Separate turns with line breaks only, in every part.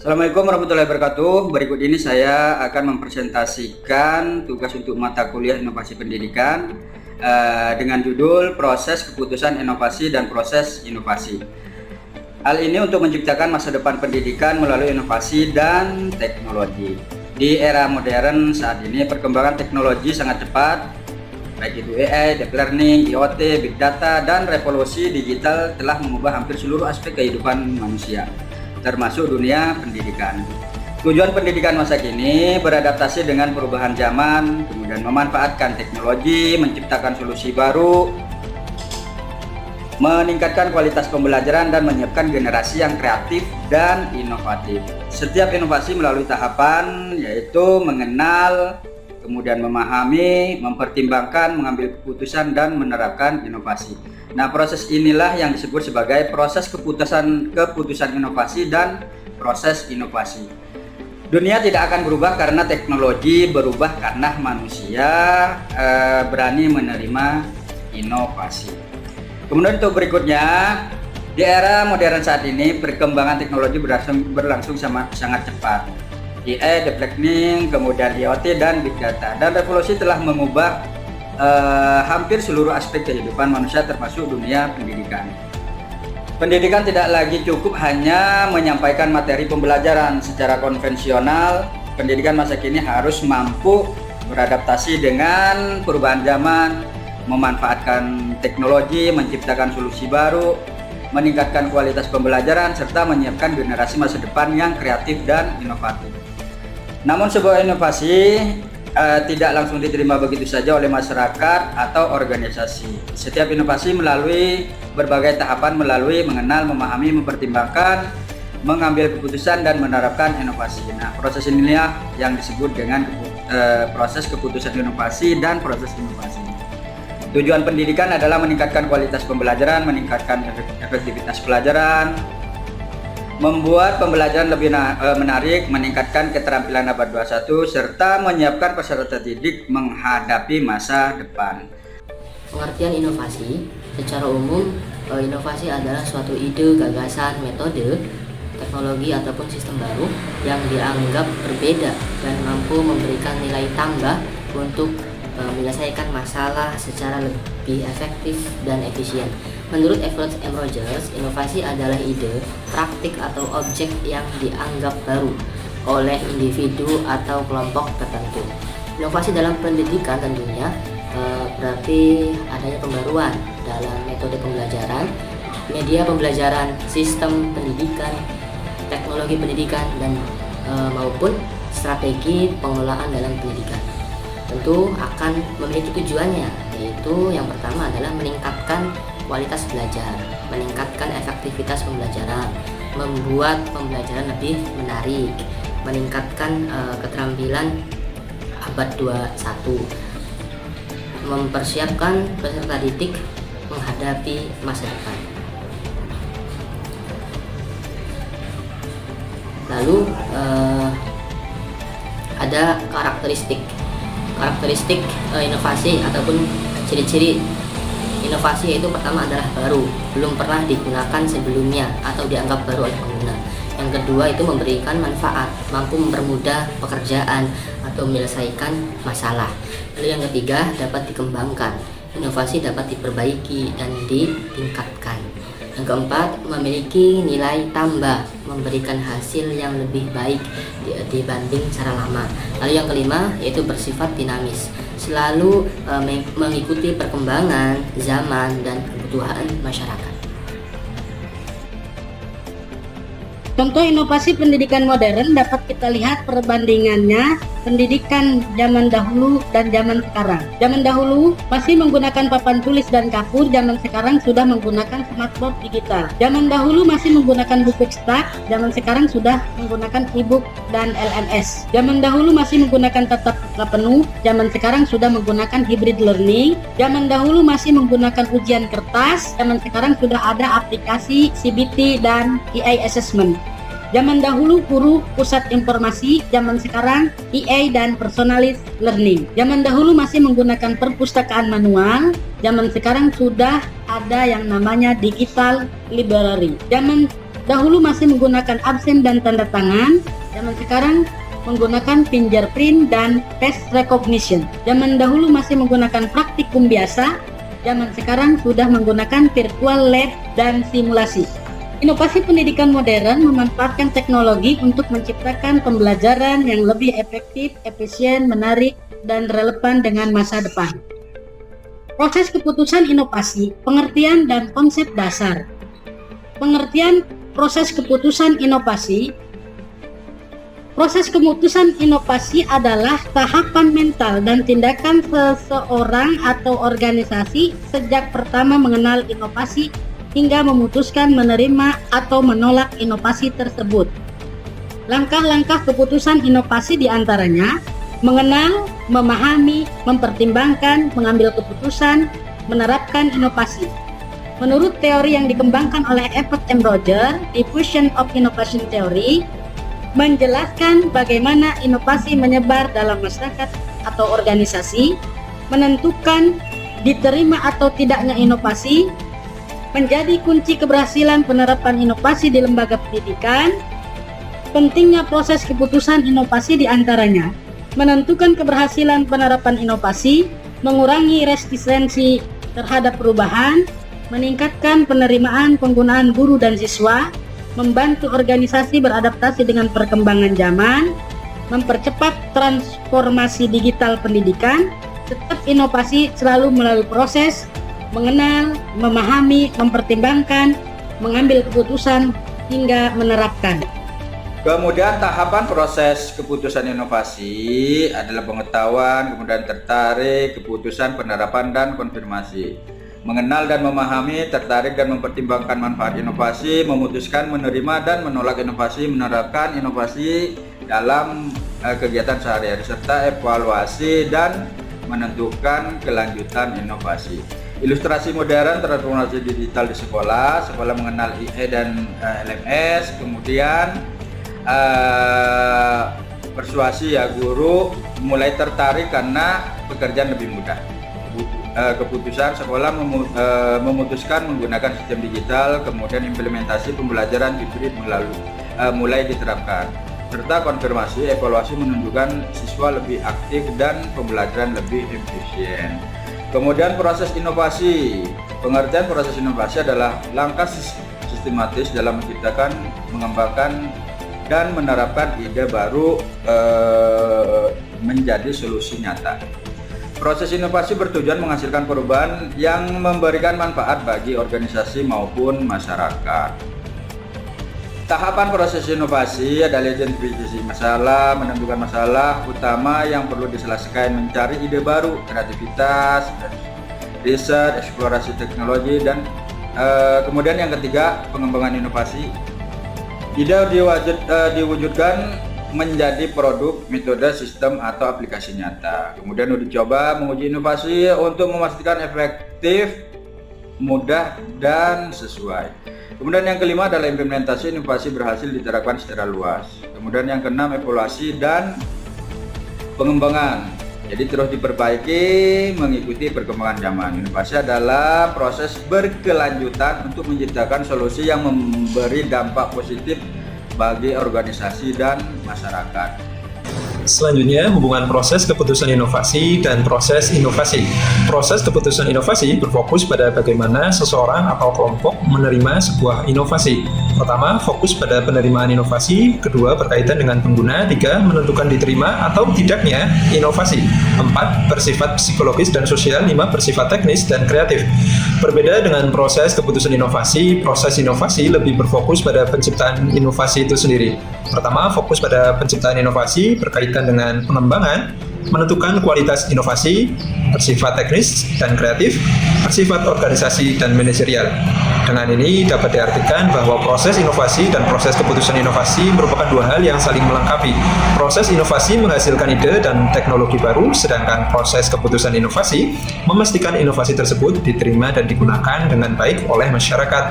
Assalamualaikum warahmatullahi wabarakatuh. Berikut ini saya akan mempresentasikan tugas untuk mata kuliah inovasi pendidikan dengan judul proses keputusan inovasi dan proses inovasi. Hal ini untuk menciptakan masa depan pendidikan melalui inovasi dan teknologi. Di era modern saat ini perkembangan teknologi sangat cepat, baik itu AI, deep learning, IoT, big data, dan revolusi digital telah mengubah hampir seluruh aspek kehidupan manusia, termasuk dunia pendidikan. Tujuan pendidikan masa kini beradaptasi dengan perubahan zaman, kemudian memanfaatkan teknologi, menciptakan solusi baru, meningkatkan kualitas pembelajaran, dan menyiapkan generasi yang kreatif dan inovatif. Setiap inovasi melalui tahapan, yaitu mengenal, kemudian memahami, mempertimbangkan, mengambil keputusan, dan menerapkan inovasi. Nah, proses inilah yang disebut sebagai proses keputusan inovasi dan proses inovasi. Dunia tidak akan berubah karena teknologi, berubah karena manusia berani menerima inovasi. Kemudian untuk berikutnya, di era modern saat ini perkembangan teknologi berlangsung sangat cepat. AI, deep learning, kemudian IoT, dan big data, dan revolusi telah mengubah hampir seluruh aspek kehidupan manusia, termasuk dunia pendidikan. Pendidikan tidak lagi cukup hanya menyampaikan materi pembelajaran secara konvensional. Pendidikan masa kini harus mampu beradaptasi dengan perubahan zaman, memanfaatkan teknologi, menciptakan solusi baru, meningkatkan kualitas pembelajaran, serta menyiapkan generasi masa depan yang kreatif dan inovatif. Namun sebuah inovasi tidak langsung diterima begitu saja oleh masyarakat atau organisasi. Setiap inovasi melalui berbagai tahapan, melalui mengenal, memahami, mempertimbangkan, mengambil keputusan, dan menerapkan inovasi. Nah, proses inilah yang disebut dengan proses keputusan inovasi dan proses inovasi. Tujuan pendidikan adalah meningkatkan kualitas pembelajaran, meningkatkan efektivitas pelajaran, membuat pembelajaran lebih menarik, meningkatkan keterampilan abad 21, serta menyiapkan peserta didik menghadapi masa depan.
Pengertian inovasi, secara umum, inovasi adalah suatu ide, gagasan, metode, teknologi ataupun sistem baru yang dianggap berbeda dan mampu memberikan nilai tambah untuk menyelesaikan masalah secara lebih efektif dan efisien. Menurut Everett M. Rogers, inovasi adalah ide, praktik atau objek yang dianggap baru oleh individu atau kelompok tertentu. Inovasi dalam pendidikan tentunya berarti adanya pembaruan dalam metode pembelajaran, media pembelajaran, sistem pendidikan, teknologi pendidikan, dan maupun strategi pengelolaan dalam pendidikan. Tentu akan memiliki tujuannya, yaitu yang pertama adalah meningkatkan kualitas belajar, meningkatkan efektivitas pembelajaran, membuat pembelajaran lebih menarik, meningkatkan keterampilan abad 21, mempersiapkan peserta didik menghadapi masa depan. Lalu ada karakteristik inovasi ataupun ciri-ciri inovasi, yaitu pertama adalah baru, belum pernah digunakan sebelumnya atau dianggap baru oleh pengguna. Yang kedua itu memberikan manfaat, mampu mempermudah pekerjaan atau menyelesaikan masalah. Lalu yang ketiga dapat dikembangkan, inovasi dapat diperbaiki dan ditingkatkan. Yang keempat, memiliki nilai tambah, memberikan hasil yang lebih baik dibanding cara lama. Lalu yang kelima yaitu bersifat dinamis, selalu mengikuti perkembangan zaman dan kebutuhan masyarakat.
Contoh inovasi pendidikan modern dapat kita lihat perbandingannya pendidikan zaman dahulu dan zaman sekarang. Zaman dahulu masih menggunakan papan tulis dan kapur, zaman sekarang sudah menggunakan smartboard digital. Zaman dahulu masih menggunakan buku cetak, zaman sekarang sudah menggunakan e-book dan LMS. Zaman dahulu masih menggunakan tatap muka penuh, zaman sekarang sudah menggunakan hybrid learning. Zaman dahulu masih menggunakan ujian kertas, zaman sekarang sudah ada aplikasi CBT dan AI assessment. Zaman dahulu guru pusat informasi, zaman sekarang EA dan personalized learning. Zaman dahulu masih menggunakan perpustakaan manual, zaman sekarang sudah ada yang namanya digital library. Zaman dahulu masih menggunakan absen dan tanda tangan, zaman sekarang menggunakan fingerprint dan face recognition. Zaman dahulu masih menggunakan praktikum biasa, zaman sekarang sudah menggunakan virtual lab dan simulasi. Inovasi pendidikan modern memanfaatkan teknologi untuk menciptakan pembelajaran yang lebih efektif, efisien, menarik, dan relevan dengan masa depan. Proses keputusan inovasi, pengertian dan konsep dasar. Pengertian proses keputusan inovasi. Proses keputusan inovasi adalah tahapan mental dan tindakan seseorang atau organisasi sejak pertama mengenal inovasi hingga memutuskan menerima atau menolak inovasi tersebut. Langkah-langkah keputusan inovasi diantaranya mengenal, memahami, mempertimbangkan, mengambil keputusan, menerapkan inovasi. Menurut teori yang dikembangkan oleh Everett M. Rogers, Diffusion of Innovation Theory, menjelaskan bagaimana inovasi menyebar dalam masyarakat atau organisasi, menentukan diterima atau tidaknya inovasi, menjadi kunci keberhasilan penerapan inovasi di lembaga pendidikan. Pentingnya proses keputusan inovasi diantaranya menentukan keberhasilan penerapan inovasi, mengurangi resistensi terhadap perubahan, meningkatkan penerimaan penggunaan guru dan siswa, membantu organisasi beradaptasi dengan perkembangan zaman, mempercepat transformasi digital pendidikan. Setiap inovasi selalu melalui proses mengenal, memahami, mempertimbangkan, mengambil keputusan, hingga menerapkan.
Kemudian tahapan proses keputusan inovasi adalah pengetahuan, kemudian tertarik, keputusan, penerapan, dan konfirmasi. Mengenal dan memahami, tertarik dan mempertimbangkan manfaat inovasi, memutuskan, menerima dan menolak inovasi, menerapkan inovasi dalam kegiatan sehari-hari, serta evaluasi dan menentukan kelanjutan inovasi. Ilustrasi modern transformasi digital di sekolah, sekolah mengenal IE dan LMS, kemudian persuasi ya, guru mulai tertarik karena pekerjaan lebih mudah. Keputusan sekolah memutuskan menggunakan sistem digital, kemudian implementasi pembelajaran hibrid mulai diterapkan, serta konfirmasi evaluasi menunjukkan siswa lebih aktif dan pembelajaran lebih efisien. Kemudian proses inovasi. Pengertian proses inovasi adalah langkah sistematis dalam menciptakan, mengembangkan dan menerapkan ide baru menjadi solusi nyata. Proses inovasi bertujuan menghasilkan perubahan yang memberikan manfaat bagi organisasi maupun masyarakat. Tahapan proses inovasi adalah identifikasi masalah, menentukan masalah utama yang perlu diselesaikan, mencari ide baru, kreativitas, riset, eksplorasi teknologi, dan kemudian yang ketiga, pengembangan inovasi. Ide diwujudkan menjadi produk, metode, sistem, atau aplikasi nyata. Kemudian uji coba menguji inovasi untuk memastikan efektif, mudah, dan sesuai. Kemudian yang kelima adalah implementasi inovasi berhasil diterapkan secara luas. Kemudian yang keenam, evaluasi dan pengembangan. Jadi terus diperbaiki mengikuti perkembangan zaman. Inovasi adalah proses berkelanjutan untuk menciptakan solusi yang memberi dampak positif bagi organisasi dan masyarakat.
Selanjutnya, hubungan proses keputusan inovasi dan proses inovasi. Proses keputusan inovasi berfokus pada bagaimana seseorang atau kelompok menerima sebuah inovasi. Pertama, fokus pada penerimaan inovasi. Kedua, berkaitan dengan pengguna. Tiga, menentukan diterima atau tidaknya inovasi. Empat, bersifat psikologis dan sosial. Lima, bersifat teknis dan kreatif. Berbeda dengan proses keputusan inovasi, proses inovasi lebih berfokus pada penciptaan inovasi itu sendiri. Pertama, fokus pada penciptaan inovasi berkaitan dengan pengembangan, menentukan kualitas inovasi, bersifat teknis dan kreatif, bersifat organisasi dan manajerial. Dengan ini dapat diartikan bahwa proses inovasi dan proses keputusan inovasi merupakan dua hal yang saling melengkapi. Proses inovasi menghasilkan ide dan teknologi baru, sedangkan proses keputusan inovasi memastikan inovasi tersebut diterima dan digunakan dengan baik oleh masyarakat.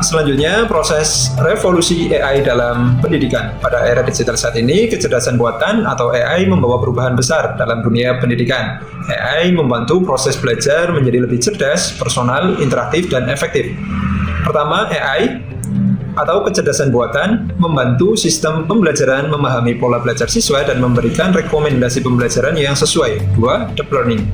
Selanjutnya, proses revolusi AI dalam pendidikan. Pada era digital saat ini, kecerdasan buatan atau AI membawa perubahan besar dalam dunia pendidikan. AI membantu proses belajar menjadi lebih cerdas, personal, interaktif, dan efektif. Pertama, AI atau kecerdasan buatan membantu sistem pembelajaran memahami pola belajar siswa dan memberikan rekomendasi pembelajaran yang sesuai. 2. Deep learning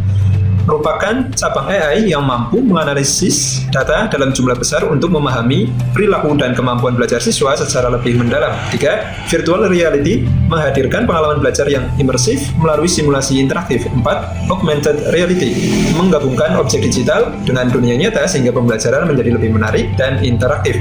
merupakan cabang AI yang mampu menganalisis data dalam jumlah besar untuk memahami perilaku dan kemampuan belajar siswa secara lebih mendalam. 3. Virtual reality menghadirkan pengalaman belajar yang imersif melalui simulasi interaktif. 4. Augmented reality menggabungkan objek digital dengan dunia nyata sehingga pembelajaran menjadi lebih menarik dan interaktif.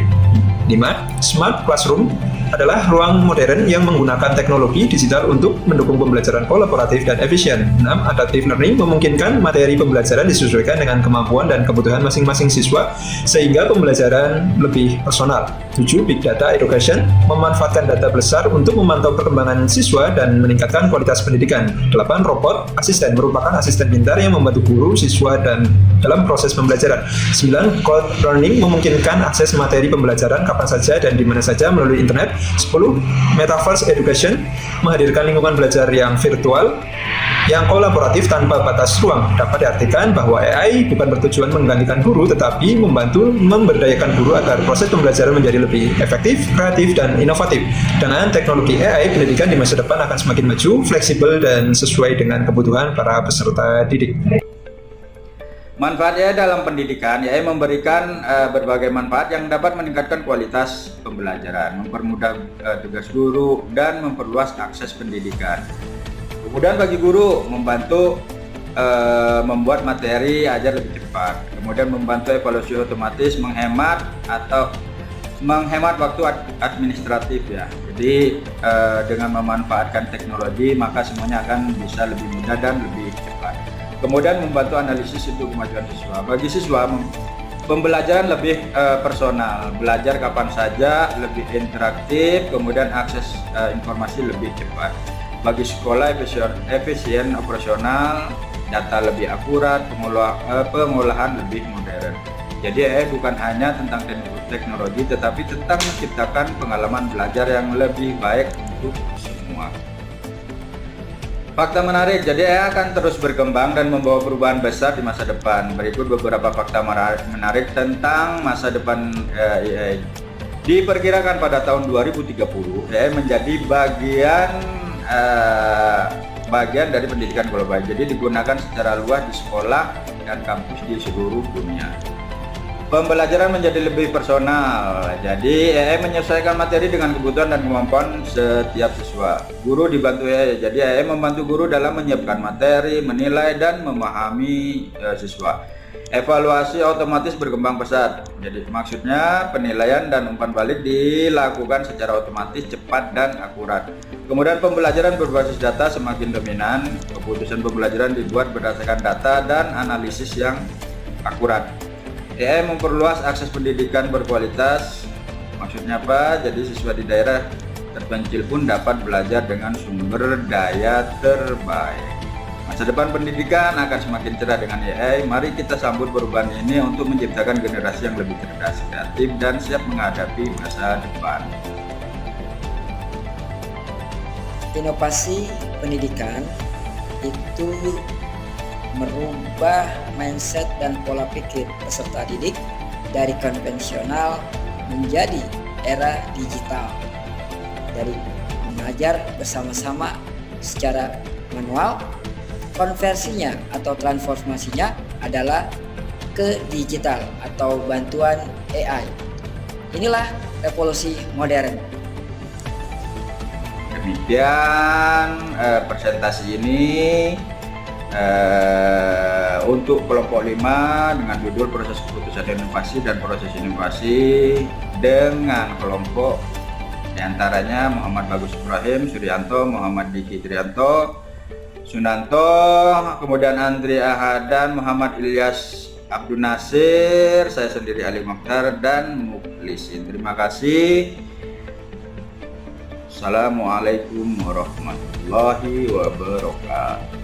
5. Smart classroom adalah ruang modern yang menggunakan teknologi digital untuk mendukung pembelajaran kolaboratif dan efisien. 6. Adaptive learning memungkinkan materi pembelajaran disesuaikan dengan kemampuan dan kebutuhan masing-masing siswa sehingga pembelajaran lebih personal. 7. Big data education memanfaatkan data besar untuk memantau perkembangan siswa dan meningkatkan kualitas pendidikan. 8. Robot asisten merupakan asisten pintar yang membantu guru, siswa, dan dalam proses pembelajaran. 9. Cloud learning memungkinkan akses materi pembelajaran kapan saja dan di mana saja melalui internet. 10. Metaverse education menghadirkan lingkungan belajar yang virtual yang kolaboratif tanpa batas ruang. Dapat diartikan bahwa AI bukan bertujuan menggantikan guru, tetapi membantu memberdayakan guru agar proses pembelajaran menjadi lebih efektif, kreatif, dan inovatif. Dengan teknologi AI, pendidikan di masa depan akan semakin maju, fleksibel, dan sesuai dengan kebutuhan para peserta didik.
Manfaatnya dalam pendidikan, yaitu memberikan berbagai manfaat yang dapat meningkatkan kualitas pembelajaran, mempermudah tugas guru, dan memperluas akses pendidikan. Kemudian bagi guru, membantu membuat materi ajar lebih cepat. Kemudian membantu evaluasi otomatis, menghemat waktu administratif ya. Jadi dengan memanfaatkan teknologi, maka semuanya akan bisa lebih mudah dan lebih cepat. Kemudian membantu analisis untuk kemajuan siswa. Bagi siswa, pembelajaran lebih personal, belajar kapan saja, lebih interaktif, kemudian akses informasi lebih cepat. Bagi sekolah, efisien operasional, data lebih akurat, pengolahan lebih modern. Jadi AI bukan hanya tentang teknologi, tetapi tentang menciptakan pengalaman belajar yang lebih baik untuk semua. Fakta menarik, jadi AI akan terus berkembang dan membawa perubahan besar di masa depan. Berikut beberapa fakta menarik tentang masa depan AI. Diperkirakan pada tahun 2030, AI menjadi bagian dari pendidikan global. Jadi digunakan secara luas di sekolah dan kampus di seluruh dunia. Pembelajaran menjadi lebih personal, jadi AI menyesuaikan materi dengan kebutuhan dan kemampuan setiap siswa. Guru dibantu AI, jadi AI membantu guru dalam menyiapkan materi, menilai, dan memahami siswa. Evaluasi otomatis berkembang pesat, jadi maksudnya penilaian dan umpan balik dilakukan secara otomatis, cepat, dan akurat. Kemudian pembelajaran berbasis data semakin dominan, keputusan pembelajaran dibuat berdasarkan data dan analisis yang akurat. AI memperluas akses pendidikan berkualitas. Maksudnya apa? Jadi siswa di daerah terpencil pun dapat belajar dengan sumber daya terbaik. Masa depan pendidikan akan semakin cerah dengan AI. Mari kita sambut perubahan ini untuk menciptakan generasi yang lebih cerdas, kreatif, dan siap menghadapi masa depan.
Inovasi pendidikan itu merubah mindset dan pola pikir peserta didik dari konvensional menjadi era digital, dari mengajar bersama-sama secara manual. Konversinya atau transformasinya adalah ke digital atau bantuan AI. Inilah revolusi modern.
Demikian presentasi ini untuk kelompok 5 dengan judul proses keputusan inovasi dan proses inovasi, dengan kelompok diantaranya Muhammad Bagus Ibrahim, Suryanto, Muhammad Diki Trianto, Sunanto, kemudian Andri Ahadan, Muhammad Ilyas Abdul Nasir, saya sendiri Ali Mokhtar, dan Muklisin. Terima kasih. Assalamualaikum warahmatullahi wabarakatuh.